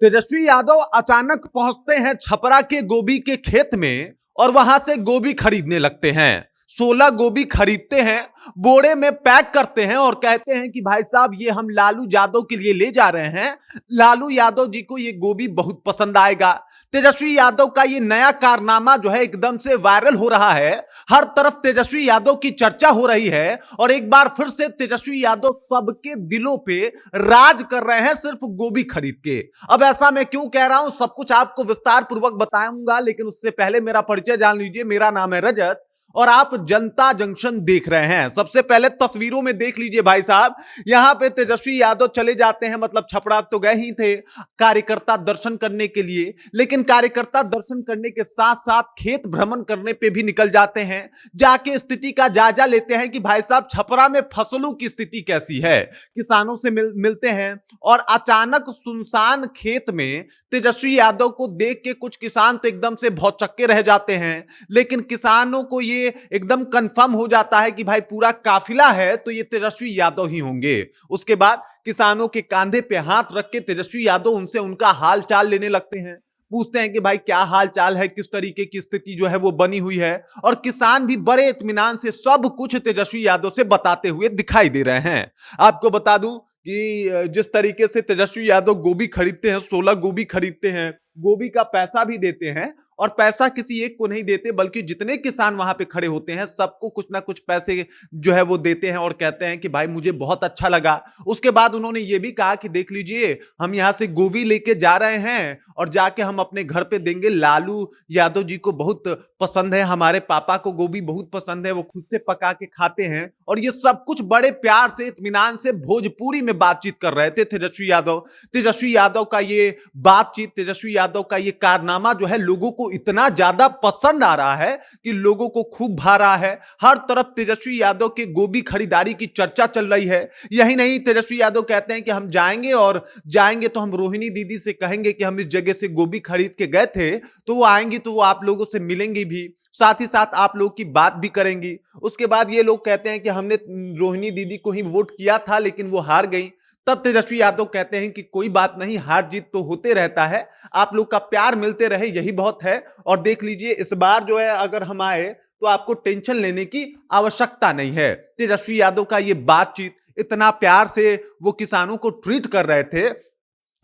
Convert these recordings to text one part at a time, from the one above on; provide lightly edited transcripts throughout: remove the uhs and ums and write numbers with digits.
तेजस्वी यादव अचानक पहुंचते हैं छपरा के गोभी के खेत में और वहां से गोभी खरीदने लगते हैं। 16 गोभी खरीदते हैं, बोरे में पैक करते हैं और कहते हैं कि भाई साहब ये हम लालू यादव के लिए ले जा रहे हैं। लालू यादव जी को ये गोभी बहुत पसंद आएगा। तेजस्वी यादव का ये नया कारनामा जो है एकदम से वायरल हो रहा है। हर तरफ तेजस्वी यादव की चर्चा हो रही है और एक बार फिर से तेजस्वी यादव सबके दिलों पे राज कर रहे हैं सिर्फ गोभी खरीद के। अब ऐसा मैं क्यों कह रहा हूं, सब कुछ आपको विस्तार पूर्वक बताऊंगा, लेकिन उससे पहले मेरा परिचय जान लीजिए। मेरा नाम है रजत और आप जनता जंक्शन देख रहे हैं। सबसे पहले तस्वीरों में देख लीजिए भाई साहब, यहां पे तेजस्वी यादव चले जाते हैं, मतलब छपरा तो गए ही थे कार्यकर्ता दर्शन करने के लिए, लेकिन कार्यकर्ता दर्शन करने के साथ साथ खेत भ्रमण करने पे भी निकल जाते हैं। जाके स्थिति का जायजा लेते हैं कि भाई साहब छपरा में फसलों की स्थिति कैसी है। किसानों से मिलते हैं और अचानक सुनसान खेत में तेजस्वी यादव को देख के कुछ किसान तो एकदम से भौचक्के रह जाते हैं, लेकिन किसानों को ये एकदम कंफर्म हो जाता है कि भाई पूरा काफिला है तो ये तेजस्वी यादव ही होंगे। उसके बाद किसानों के कंधे पे हाथ रख के तेजस्वी यादव उनसे उनका हाल चाल लेने लगते हैं। पूछते हैं कि भाई क्या हाल चाल है, किस तरीके की स्थिति जो है वो बनी हुई है, और किसान भी बड़े इत्मीनान से सब कुछ तेजस्वी यादव से बताते हुए दिखाई दे रहे हैं। आपको बता दूं कि जिस तरीके से तेजस्वी यादव गोभी खरीदते हैं, 16 गोभी खरीदते हैं, गोभी का पैसा भी देते हैं, और पैसा किसी एक को नहीं देते बल्कि जितने किसान वहां पे खड़े होते हैं सबको कुछ ना कुछ पैसे जो है वो देते हैं और कहते हैं कि भाई मुझे बहुत अच्छा लगा। उसके बाद उन्होंने ये भी कहा कि देख लीजिए हम यहां से गोभी लेके जा रहे हैं और जाके हम अपने घर पे देंगे। लालू यादव जी को बहुत पसंद है, हमारे पापा को गोभी बहुत पसंद है, वो खुद से पका के खाते हैं। और ये सब कुछ बड़े प्यार से इत्मीनान से भोजपुरी में बातचीत कर रहे थे तेजस्वी यादव। तेजस्वी यादव का ये बातचीत, तेजस्वी यादव का ये कारनामा जो है लोगों को इतना ज्यादा पसंद आ रहा है कि लोगों को खूब भा रहा है। हर तरफ तेजस्वी यादव के गोभी खरीदारी की चर्चा चल रही है। यही नहीं, तेजस्वी यादव कहते हैं कि हम जाएंगे और जाएंगे तो हम रोहिणी दीदी से कहेंगे कि हम इस जगह से गोभी खरीद के गए थे, तो वो आएंगी तो वो आप लोगों से मिलेंगी भी, साथ ही साथ आप लोगों की बात भी करेंगी। उसके बाद ये लोग कहते हैं कि हमने रोहिणी दीदी को ही वोट किया था लेकिन वो हार गई। तब तेजस्वी यादव कहते हैं कि कोई बात नहीं, हार जीत तो होते रहता है, आप लोग का प्यार मिलते रहे यही बहुत है। और देख लीजिए इस बार जो है अगर हम आए तो आपको टेंशन लेने की आवश्यकता नहीं है। तेजस्वी यादव का ये बातचीत, इतना प्यार से वो किसानों को ट्रीट कर रहे थे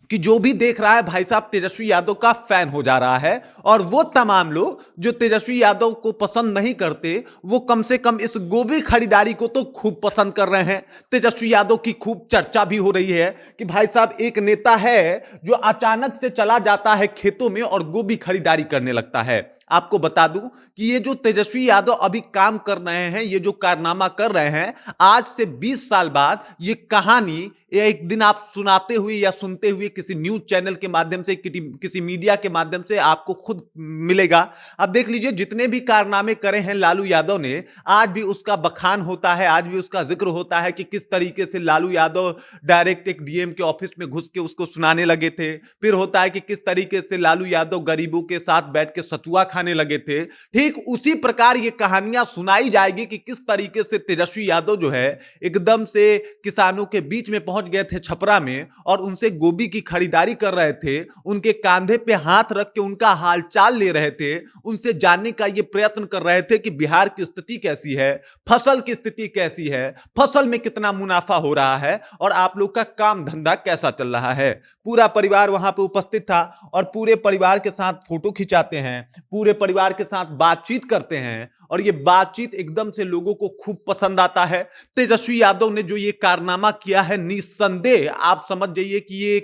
कि जो भी देख रहा है भाई साहब तेजस्वी यादव का फैन हो जा रहा है। और वो तमाम लोग जो तेजस्वी यादव को पसंद नहीं करते वो कम से कम इस गोभी खरीदारी को तो खूब पसंद कर रहे हैं। तेजस्वी यादव की खूब चर्चा भी हो रही है कि भाई साहब एक नेता है जो अचानक से चला जाता है खेतों में और गोभी खरीदारी करने लगता है। आपको बता दूं कि ये जो तेजस्वी यादव अभी काम कर रहे हैं, ये जो कारनामा कर रहे हैं, आज से 20 साल बाद ये कहानी एक दिन आप सुनाते हुए या सुनते हुए किसी न्यूज चैनल के माध्यम से, किसी मीडिया के माध्यम से आपको खुद मिलेगा। अब देख लीजिए जितने भी कारनामे करे हैं लालू यादव ने, आज भी उसका बखान होता है, आज भी उसका जिक्र होता है कि किस तरीके से लालू यादव डायरेक्ट एक डीएम के ऑफिस में घुस के उसको सुनाने लगे थे। फिर होता है कि किस तरीके से लालू यादव गरीबों के साथ बैठ के सतुआ खाने लगे थे। ठीक उसी प्रकार ये कहानियां सुनाई जाएगी कि किस तरीके से तेजस्वी यादव जो है एकदम से किसानों के बीच में पहुंच गए थे छपरा में और उनसे गोभी की खरीदारी कर रहे थे, उनके कंधे पे हाथ रख के उनका हालचाल ले रहे थे, उनसे जानने का ये प्रयत्न कर रहे थे कि बिहार की स्थिति कैसी है, फसल की स्थिति कैसी है, फसल में कितना मुनाफा हो रहा है और आप लोग का काम धंधा कैसा चल रहा है। पूरा परिवार वहां पे उपस्थित था और पूरे परिवार के साथ फोटो खिंचाते हैं, पूरे परिवार के साथ बातचीत करते हैं और ये बातचीत एकदम से लोगों को खूब पसंद आता है। तेजस्वी यादव ने जो ये कारनामा किया है, निस्संदेह आप समझ जाइए कि ये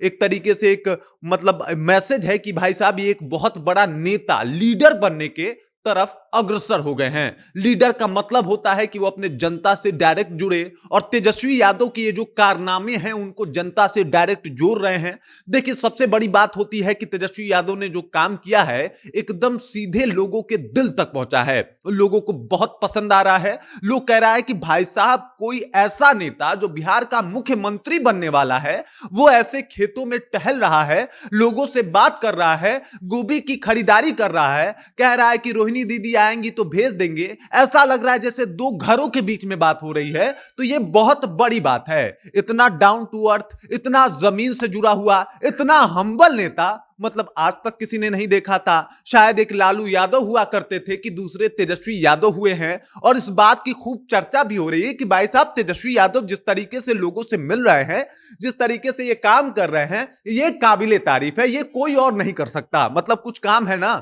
एक तरीके से एक मतलब मैसेज है कि भाई साहब ये एक बहुत बड़ा नेता, लीडर बनने के तरफ अग्रसर हो गए हैं। लीडर का मतलब होता है कि वो अपने जनता से डायरेक्ट जुड़े और तेजस्वी यादव के ये जो कारनामे हैं उनको जनता से डायरेक्ट जोड़ रहे हैं। देखिए सबसे बड़ी बात होती है कि तेजस्वी यादव ने जो काम किया है एकदम सीधे लोगों के दिल तक पहुंचा है, लोगों को बहुत पसंद आ रहा है। लोग कह रहा है कि भाई साहब कोई ऐसा नेता जो बिहार का मुख्यमंत्री बनने वाला है वो ऐसे खेतों में टहल रहा है, लोगों से बात कर रहा है, गोभी की खरीदारी कर रहा है, कह रहा है कि रोहिणी दीदी आएंगी तो भेज देंगे, ऐसा लग रहा है जैसे दो घरों के बीच में बात हो रही है। तो ये बहुत बड़ी बात है। इतना डाउन टू अर्थ, इतना जमीन से जुड़ा हुआ, इतना हम्बल नेता मतलब आज तक किसी ने नहीं देखा था। शायद एक लालू यादव हुआ करते थे कि दूसरे तेजस्वी यादव हुए हैं। और इस बात की खूब चर्चा भी हो रही है कि भाई साहब तेजस्वी यादव जिस तरीके से लोगों से मिल रहे हैं, जिस तरीके से ये काम कर रहे हैं, ये काबिले तारीफ है। ये कोई और नहीं कर सकता। मतलब कुछ काम है ना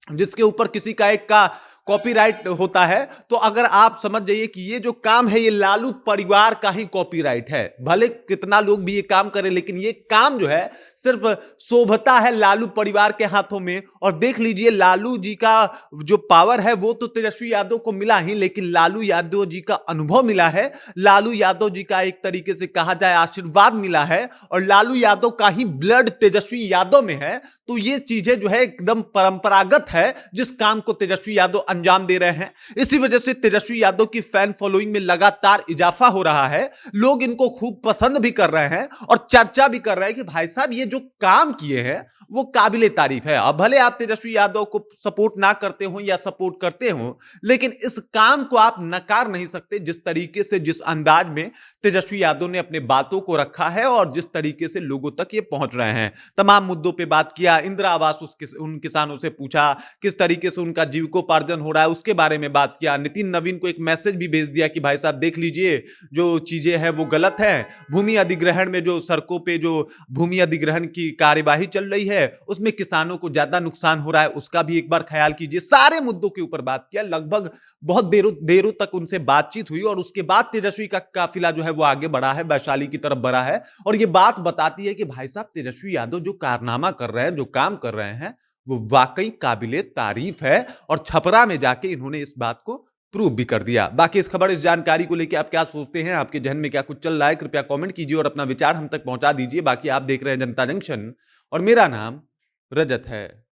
जिसके ऊपर किसी का एक का कॉपीराइट होता है, तो अगर आप समझ जाइए कि ये जो काम है ये लालू परिवार का ही कॉपीराइट है। भले कितना लोग भी ये काम करें, लेकिन ये काम जो है सिर्फ शोभता है लालू परिवार के हाथों में। और देख लीजिए लालू जी का जो पावर है वो तो तेजस्वी यादव को मिला ही, लेकिन लालू यादव जी का अनुभव मिला है, लालू यादव जी का एक तरीके से कहा जाए आशीर्वाद मिला है, और लालू यादव का ही ब्लड तेजस्वी यादव में है। तो ये चीजें जो है एकदम परंपरागत है जिस काम को तेजस्वी यादव अंजाम दे रहे हैं। इसी वजह से तेजस्वी यादव की फैन फॉलोइंग में लगातार इजाफा हो रहा है। लोग इनको खूब पसंद भी कर रहे हैं और चर्चा भी कर रहे हैं कि भाई साहब ये जो काम किए हैं वो काबिले तारीफ है। अब भले आप तेजस्वी यादव को सपोर्ट ना करते हो या सपोर्ट करते हो, लेकिन इस काम को आप नकार नहीं सकते जिस तरीके से, जिस अंदाज में तेजस्वी यादव ने अपने बातों को रखा है और जिस तरीके से लोगों तक ये पहुंच रहे हैं। तमाम मुद्दों पे बात किया, इंदिरा आवास उन किसानों से पूछा, किस तरीके से उनका जीविकोपार्जन हो रहा है उसके बारे में बात किया। नितिन नवीन को एक मैसेज भी भेज दिया कि भाई साहब देख लीजिए जो चीजें हैं वो गलत है। भूमि अधिग्रहण में जो सड़कों पे जो भूमि अधिग्रहण की कार्यवाही चल रही है उसमें किसानों को ज्यादा नुकसान हो रहा है, उसका भी एक बार ख्याल कीजिए। सारे मुद्दों के ऊपर बात किया। लगभग बहुत देरों तक उनसे बातचीत हुई और उसके बाद तेजस्वी का काफिला जो है वो आगे बढ़ा है, वैशाली की तरफ बढ़ा है। और ये बात बताती है कि भाई साहब तेजस्वी यादव जो कारनामा कर रहे हैं, जो काम कर रहे हैं, वो वाकई काबिले तारीफ है। और छपरा में जाके इन्होंने इस बात को प्रूव भी कर दिया। बाकी इस खबर, इस जानकारी को लेकर आप क्या सोचते हैं, आपके जहन में क्या कुछ चल रहा है, कृपया कमेंट कीजिए और अपना विचार हम तक पहुंचा दीजिए। बाकी आप देख रहे हैं जनता जंक्शन और मेरा नाम रजत है।